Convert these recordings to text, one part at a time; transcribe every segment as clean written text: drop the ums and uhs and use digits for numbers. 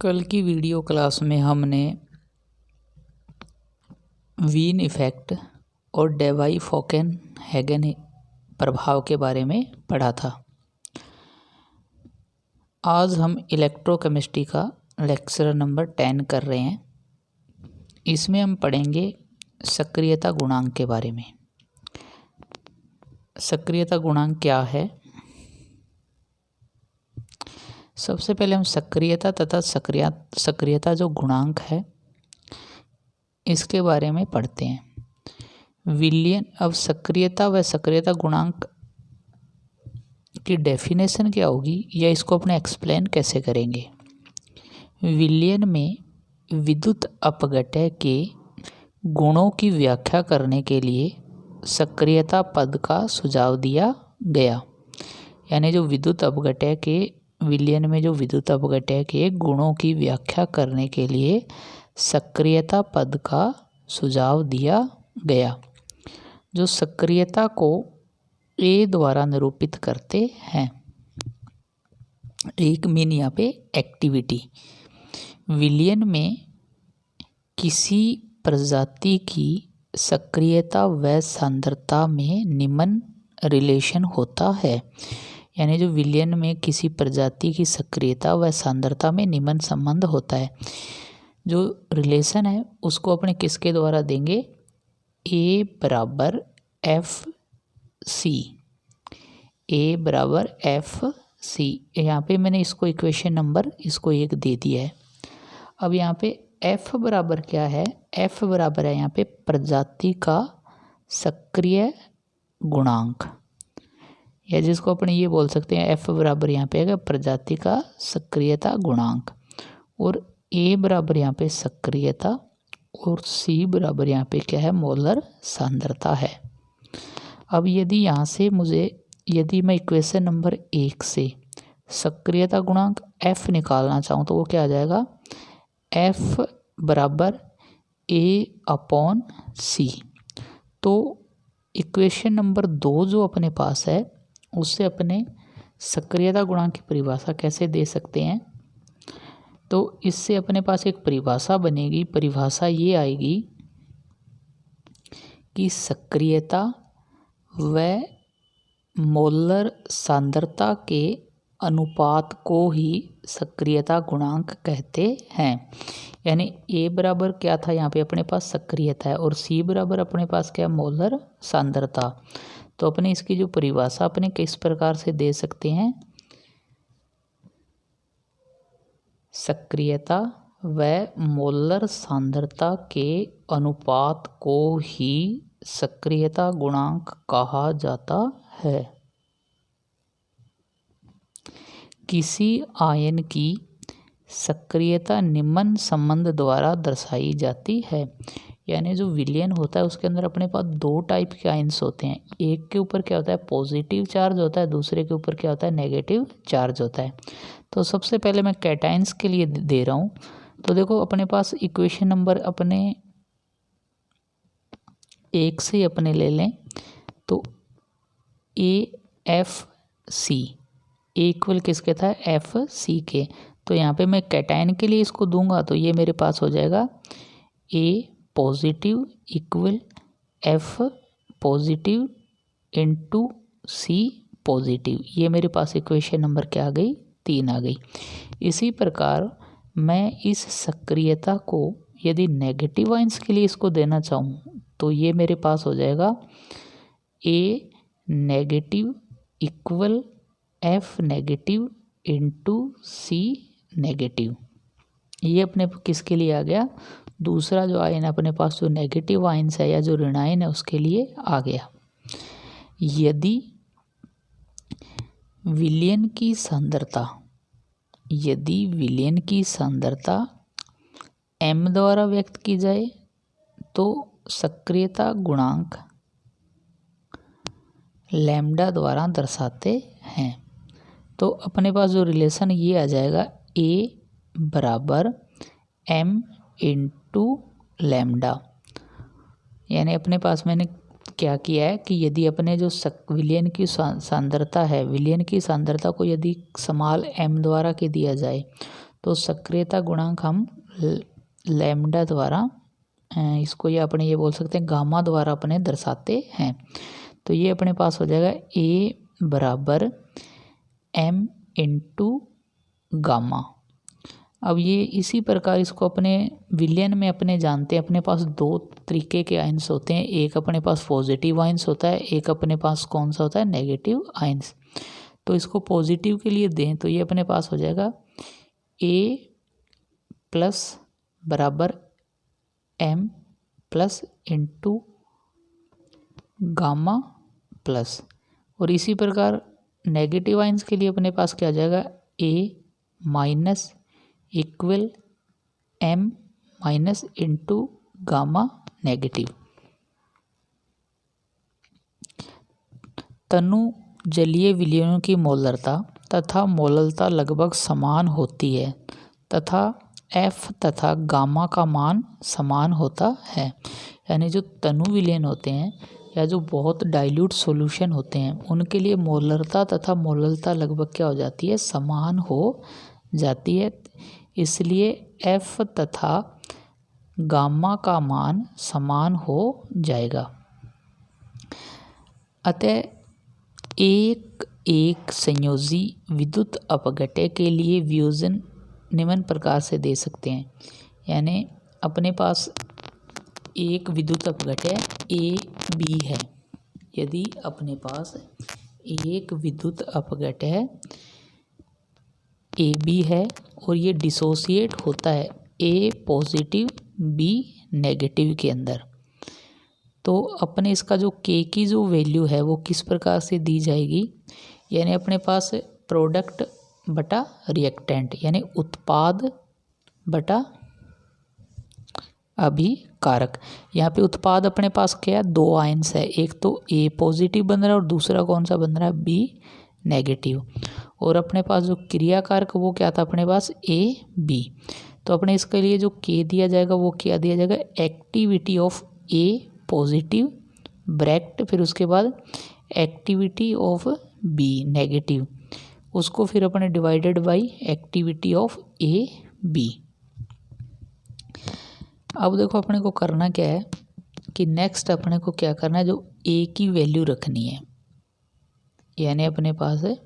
कल की video class में हमने वीन इफ़ेक्ट और डेवाई फोकेन हैगन प्रभाव के बारे में पढ़ा था। आज हम इलेक्ट्रोकेमिस्ट्री का लेक्चर नंबर 10 कर रहे हैं। इसमें हम पढ़ेंगे सक्रियता गुणांक के बारे में। सक्रियता गुणांक क्या है? सबसे पहले हम सक्रियता तथा सक्रियता जो गुणांक है इसके बारे में पढ़ते हैं। विलियन अब सक्रियता व सक्रियता गुणांक की डेफिनेशन क्या होगी या इसको अपने एक्सप्लेन कैसे करेंगे। विलियन में विद्युत अपघटय के गुणों की व्याख्या करने के लिए सक्रियता पद का सुझाव दिया गया। यानी जो विद्युत अपघटय के विलियन में जो विद्युत अपघटय के गुणों की व्याख्या करने के लिए सक्रियता पद का सुझाव दिया गया, जो सक्रियता को ए द्वारा निरूपित करते हैं। एक मीन यहाँ पे एक्टिविटी। विलियन में किसी प्रजाति की सक्रियता व सांद्रता में निम्न रिलेशन होता है। यानी जो विलियन में किसी प्रजाति की सक्रियता व सांद्रता में निम्न संबंध होता है। जो रिलेशन है उसको अपने किसके द्वारा देंगे? ए बराबर एफ सी। ए बराबर एफ सी। यहाँ पे मैंने इसको इक्वेशन नंबर इसको 1 दे दिया है। अब यहाँ पे एफ बराबर क्या है? एफ बराबर है यहाँ पे प्रजाति का सक्रिय गुणांक, या जिसको अपने ये बोल सकते हैं एफ बराबर यहाँ पे है प्रजाति का सक्रियता गुणांक, और ए बराबर यहाँ पे सक्रियता, और सी बराबर यहाँ पे क्या है? मोलर सांद्रता है। अब यदि यहाँ से यदि मैं इक्वेशन नंबर 1 से सक्रियता गुणांक एफ निकालना चाहूँ तो वो क्या आ जाएगा? एफ बराबर ए अपॉन सी। तो इक्वेशन नंबर 2 जो अपने पास है उससे अपने सक्रियता गुणांक की परिभाषा कैसे दे सकते हैं? तो इससे अपने पास एक परिभाषा बनेगी। परिभाषा ये आएगी कि सक्रियता व मोलर सांद्रता के अनुपात को ही सक्रियता गुणांक कहते हैं। यानी ए बराबर क्या था यहाँ पे अपने पास? सक्रियता है, और सी बराबर अपने पास क्या? मोलर सांद्रता। तो अपने इसकी जो परिभाषा अपने किस प्रकार से दे सकते हैं? सक्रियता व मोलर सांद्रता के अनुपात को ही सक्रियता गुणांक कहा जाता है। किसी आयन की सक्रियता निम्न संबंध द्वारा दर्शाई जाती है। यानी जो विलियन होता है उसके अंदर अपने पास 2 टाइप के आयन्स होते हैं। एक के ऊपर क्या होता है? पॉजिटिव चार्ज होता है, दूसरे के ऊपर क्या होता है? नेगेटिव चार्ज होता है। तो सबसे पहले मैं कैटायंस के लिए दे रहा हूँ। तो देखो अपने पास इक्वेशन नंबर अपने 1 से अपने ले लें तो ए एफ सी इक्वल किसके था? एफ सी के। तो यहाँ पे मैं कैटायन के लिए इसको दूंगा तो ये मेरे पास हो जाएगा A positive equal F positive into C positive. ये मेरे पास इक्वेशन नंबर क्या आ गई? 3 आ गई। इसी प्रकार मैं इस सक्रियता को यदि नेगेटिव आयंस के लिए इसको देना चाहूँ तो ये मेरे पास हो जाएगा A negative equal F negative into C negative. ये अपने किसके लिए आ गया? दूसरा जो आयन अपने पास जो नेगेटिव आयन्स है या जो ऋण आयन है उसके लिए आ गया। यदि विलियन की सांद्रता m द्वारा व्यक्त की जाए तो सक्रियता गुणांक लैम्डा द्वारा दर्शाते हैं। तो अपने पास जो रिलेशन ये आ जाएगा a बराबर m इंटू लैम्डा। यानी अपने पास मैंने क्या किया है कि यदि अपने जो विलियन की सांद्रता है, विलियन की सांद्रता को यदि स्मॉल m द्वारा के दिया जाए तो सक्रियता गुणांक हम लैम्डा द्वारा इसको ये अपने ये बोल सकते हैं गामा द्वारा अपने दर्शाते हैं। तो ये अपने पास हो जाएगा ए बराबर m इंटू गामा। अब ये इसी प्रकार इसको अपने विलयन में अपने जानते हैं, अपने पास दो तरीके के आयंस होते हैं, एक अपने पास पॉजिटिव आयंस होता है, एक अपने पास कौन सा होता है नेगेटिव आयंस। तो इसको पॉजिटिव के लिए दें तो ये अपने पास हो जाएगा a प्लस बराबर m plus into gamma plus. और इसी प्रकार नेगेटिव आयंस के लिए अपने पास क्या आ जाएगा a minus equal m minus into gamma negative. तनु जलीय विलयनों की मोलरता तथा मोलरता लगभग समान होती है तथा f तथा गामा का मान समान होता है। यानी जो तनु विलयन होते हैं या जो बहुत डाइल्यूट सॉल्यूशन होते हैं उनके लिए मोलरता तथा मोलरता लगभग क्या हो जाती है समान हो जाती है, इसलिए f तथा गामा का मान समान हो जाएगा। अतः एक संयोजी विद्युत अपघट्य के लिए वियोजन निम्न प्रकार से दे सकते हैं। यानी अपने पास एक विद्युत अपघट्य ए बी है। यदि अपने पास एक विद्युत अपघट्य ए बी है और ये डिसोसिएट होता है ए पॉजिटिव बी नेगेटिव के अंदर, तो अपने इसका जो के की जो वैल्यू है वो किस प्रकार से दी जाएगी। यानी अपने पास प्रोडक्ट बटा रिएक्टेंट यानी उत्पाद बटा अभिकारक। यहाँ पे उत्पाद अपने पास क्या है दो आयंस है, एक तो ए पॉजिटिव बन रहा है और दूसरा कौन सा बन रहा है बी नेगेटिव। और अपने पास जो क्रियाकारक वो क्या था अपने पास ए बी। तो अपने इसके लिए जो के दिया जाएगा वो क्या दिया जाएगा activity of A positive bracket फिर उसके बाद एक्टिविटी ऑफ बी नेगेटिव, उसको फिर अपने divided by activity of A B. अब देखो अपने को करना क्या है कि नेक्स्ट अपने को क्या करना है जो ए की वैल्यू रखनी है। यानी अपने पास है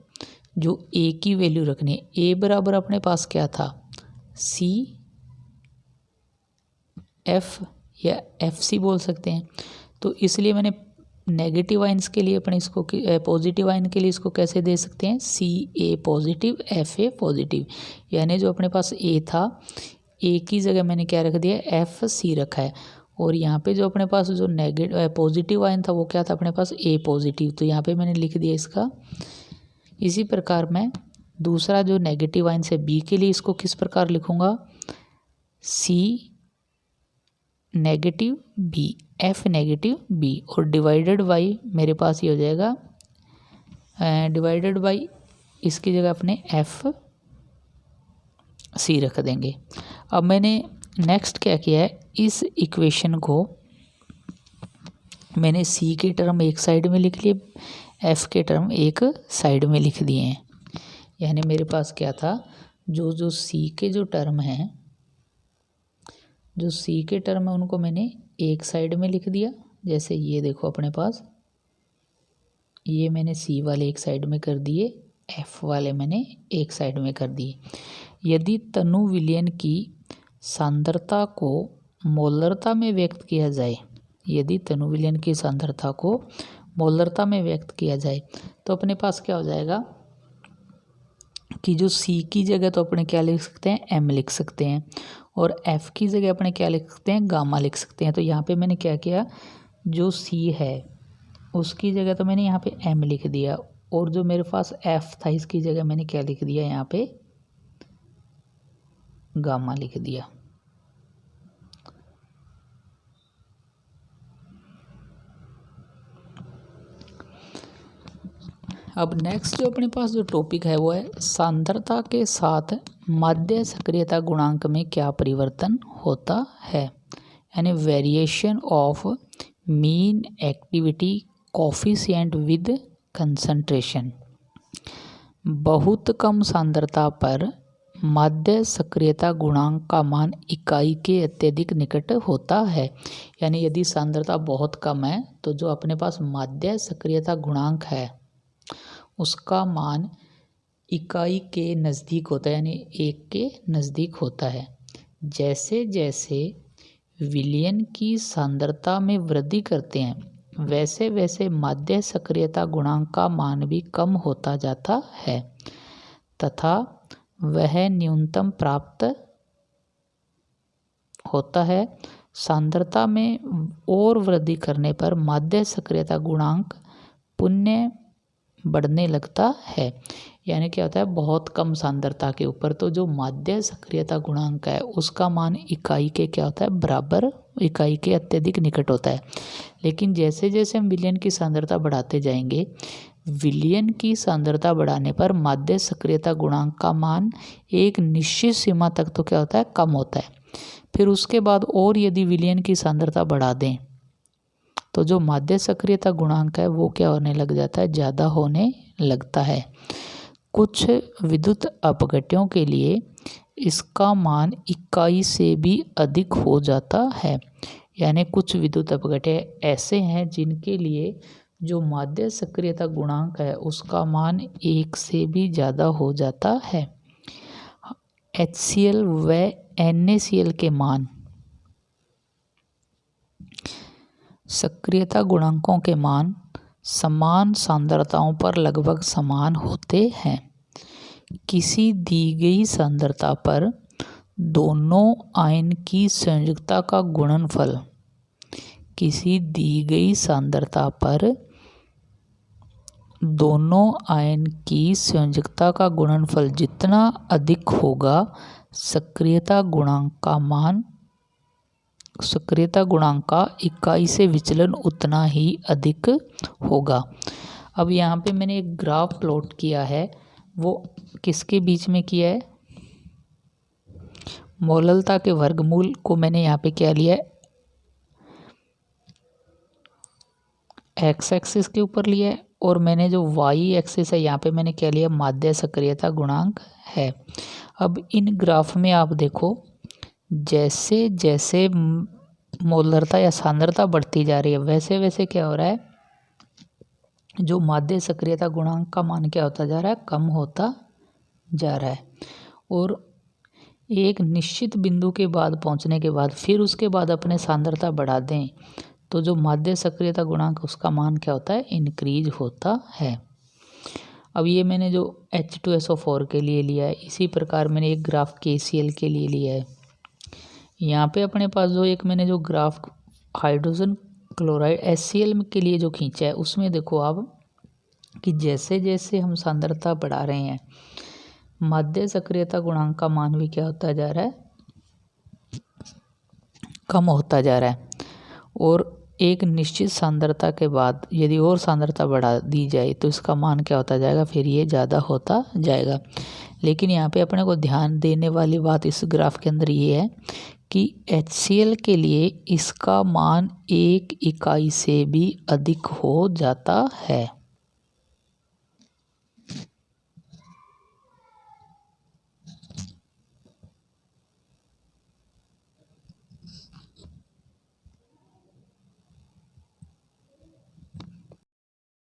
जो ए की वैल्यू रखनी है, ए बराबर अपने पास क्या था सी एफ या एफ सी बोल सकते हैं। तो इसलिए मैंने नेगेटिव आयंस के लिए अपने इसको पॉजिटिव आयन के लिए इसको कैसे दे सकते हैं सी ए पॉजिटिव एफ ए पॉजिटिव। यानी जो अपने पास ए था ए की जगह मैंने क्या रख दिया एफ सी रखा है, और यहाँ पे जो अपने पास जो पॉजिटिव आयन था वो क्या था अपने पास ए पॉजिटिव, तो यहाँ पे मैंने लिख दिया इसका। इसी प्रकार मैं दूसरा जो नेगेटिव आयन है बी के लिए इसको किस प्रकार लिखूँगा C negative B F negative B, और डिवाइडेड बाई मेरे पास ये हो जाएगा डिवाइडेड बाई इसकी जगह अपने एफ सी रख देंगे। अब मैंने नेक्स्ट क्या किया है इस इक्वेशन को मैंने सी के टर्म एक साइड में लिख लिए, एफ के टर्म एक साइड में लिख दिए हैं। यानी मेरे पास क्या था जो सी के जो टर्म हैं जो सी के टर्म है उनको मैंने एक साइड में लिख दिया। जैसे ये देखो अपने पास ये मैंने सी वाले एक साइड में कर दिए, एफ वाले मैंने एक साइड में कर दिए। यदि तनु विलयन की सांद्रता को मोलरता में व्यक्त किया जाए, यदि तनु विलयन की सांद्रता को मोलरता में व्यक्त किया जाए तो अपने पास क्या हो जाएगा कि जो सी की जगह तो अपने क्या लिख सकते हैं एम लिख सकते हैं, और एफ की जगह अपने क्या लिख सकते हैं गामा लिख सकते हैं। तो यहाँ पे मैंने क्या किया जो सी है उसकी जगह तो मैंने यहाँ पे एम लिख दिया, और जो मेरे पास एफ था इसकी जगह मैंने क्या लिख दिया यहाँ पे गामा लिख दिया। अब नेक्स्ट जो अपने पास जो टॉपिक है वो है सांद्रता के साथ माध्य सक्रियता गुणांक में क्या परिवर्तन होता है। यानी variation of mean activity coefficient with concentration. बहुत कम सांद्रता पर माध्य सक्रियता गुणांक का मान इकाई के अत्यधिक निकट होता है। यानी यदि सांद्रता बहुत कम है तो जो अपने पास माध्य सक्रियता गुणांक है उसका मान इकाई के नज़दीक होता है, यानी 1 के नज़दीक होता है। जैसे जैसे विलयन की सांद्रता में वृद्धि करते हैं वैसे वैसे माध्य सक्रियता गुणांक का मान भी कम होता जाता है तथा वह न्यूनतम प्राप्त होता है। सांद्रता में और वृद्धि करने पर माध्य सक्रियता गुणांक पुनः बढ़ने लगता है। यानी क्या होता है, बहुत कम सांद्रता के ऊपर तो जो माध्य सक्रियता गुणांक है उसका मान इकाई के क्या होता है, बराबर, इकाई के अत्यधिक निकट होता है। लेकिन जैसे जैसे हम विलयन की सांद्रता बढ़ाते जाएंगे, विलयन की सांद्रता बढ़ाने पर माध्य सक्रियता गुणांक का मान एक निश्चित सीमा तक तो क्या होता है, कम होता है। फिर उसके बाद और यदि विलयन की सांद्रता बढ़ा दें तो जो माध्य सक्रियता गुणांक है वो क्या होने लग जाता है, ज़्यादा होने लगता है। कुछ विद्युत अपघट्यों के लिए इसका मान इकाई से भी अधिक हो जाता है। यानी कुछ विद्युत अपघट्य ऐसे हैं जिनके लिए जो माध्य सक्रियता गुणांक है उसका मान 1 से भी ज़्यादा हो जाता है। HCl व NaCl के मान सक्रियता गुणांकों के मान समान सांद्रताओं पर लगभग समान होते हैं। किसी दी गई सांद्रता पर दोनों आयन की संयोजकता का गुणनफल, किसी दी गई सांद्रता पर दोनों आयन की संयोजकता का गुणनफल जितना अधिक होगा सक्रियता गुणांक का इकाई से विचलन उतना ही अधिक होगा। अब यहाँ पे मैंने एक ग्राफ प्लॉट किया है, वो किसके बीच में किया है, मोललता के वर्गमूल को मैंने यहाँ पे क्या लिया है, एक्स एक्सिस के ऊपर लिया है, और मैंने जो वाई एक्सिस है यहाँ पे मैंने क्या लिया, माध्य सक्रियता गुणांक है। अब इन ग्राफ में आप देखो जैसे जैसे मोलरता या सांद्रता बढ़ती जा रही है वैसे वैसे क्या हो रहा है, जो माध्य सक्रियता गुणांक का मान क्या होता जा रहा है, कम होता जा रहा है। और एक निश्चित बिंदु के बाद पहुंचने के बाद फिर उसके बाद अपने सांद्रता बढ़ा दें तो जो माध्य सक्रियता गुणांक उसका मान क्या होता है, इंक्रीज होता है। अब ये मैंने जो H2SO4 के लिए लिया है, इसी प्रकार मैंने एक ग्राफ KCl के लिए लिया है। यहाँ पे अपने पास जो एक मैंने जो ग्राफ हाइड्रोजन क्लोराइड HCl के लिए जो खींचा है उसमें देखो आप कि जैसे जैसे हम सांद्रता बढ़ा रहे हैं माध्य सक्रियता गुणांक का मान भी क्या होता जा रहा है, कम होता जा रहा है। और एक निश्चित सांद्रता के बाद यदि और सांद्रता बढ़ा दी जाए तो इसका मान क्या होता जाएगा, फिर ये ज़्यादा होता जाएगा। लेकिन यहाँ पे अपने को ध्यान देने वाली बात इस ग्राफ के अंदर ये है कि HCl के लिए इसका मान 1 इकाई से भी अधिक हो जाता है।